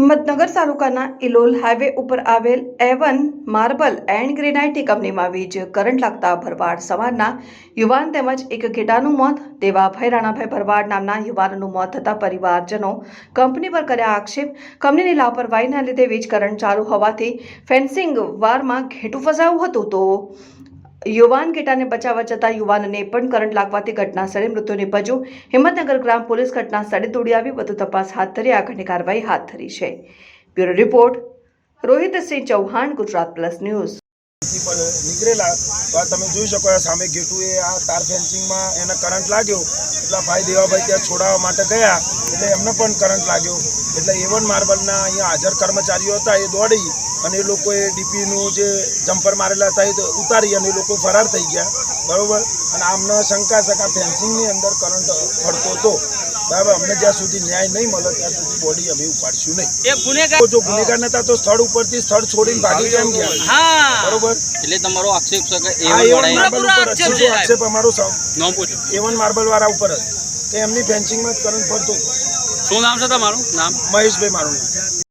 હિંમતનગર તાલુકાના ઇલોલ હાઈવે ઉપર આવેલ A1 માર્બલ એન્ડ ગ્રેનાઇટની કંપનીમાં વીજ કરંટ લાગતા ભરવાડ સમાજના યુવાન તેમજ એક ઘેટાનું મોત, દેવાભાઈ રાણાભાઈ ભરવાડ નામના યુવાનનું મોત થતાં પરિવારજનો કંપની પર કર્યા આક્ષેપ। કંપનીની લાપરવાહીના લીધે વીજ કરંટ ચાલુ હોવાથી ફેન્સિંગ વારમાં ઘેટું ફસાયું હતું તો યુવાન ઘેટાને બચાવવા જતા યુવાનને પણ કરંટ લાગવાથી ઘટના સ્થળે મૃત્યુ નિપજ્યું। હિંમતનગર ગ્રામ પોલીસ ઘટના સ્થળે દોડી આવી વધુ તપાસ હાથ ધરી આગળની કાર્યવાહી હાથ ધરી છે। Bureau report Rohitsinh Chauhan, Gujarat plus news. નીકળેલા તો તમે જોઈ શકો સામે ગેટું એ આ તાર ફેન્સિંગમાં એને કરંટ લાગ્યો એટલે ભાઈ દેવાભાઈ ત્યાં છોડાવવા માટે ગયા એટલે એમને પણ કરંટ લાગ્યો એટલે A1 માર્બલના અહીંયા હાજર કર્મચારીઓ હતા એ દોડી અને એ લોકોએ ડીપીનું જે જમ્પર મારેલા હતા એ ઉતારી અને એ લોકો ફરાર થઈ ગયા, બરાબર। અને આમને શંકા છે કે આ ફેન્સિંગની અંદર કરંટ ફરતો હતો, બરાબર। અમને જ્યાં સુધી ન્યાય નહીં મળે ત્યાં સુધી બોડી અમે ઉપાડશું નહીં। જો ગુનેગાર નતા તો સ્થળ ઉપરથી સ્થળ છોડીને ભાગી કેમ ગયા, બરોબર? એટલે તમારો આક્ષેપ છે કે આક્ષેપ અમારો A1 માર્બલ વાળા ઉપર જ કે એમની ફેન્સિંગમાં જ કરંટ ફરતો। શું નામ છે તમારું? નામ મહેશભાઈ મારું નામ।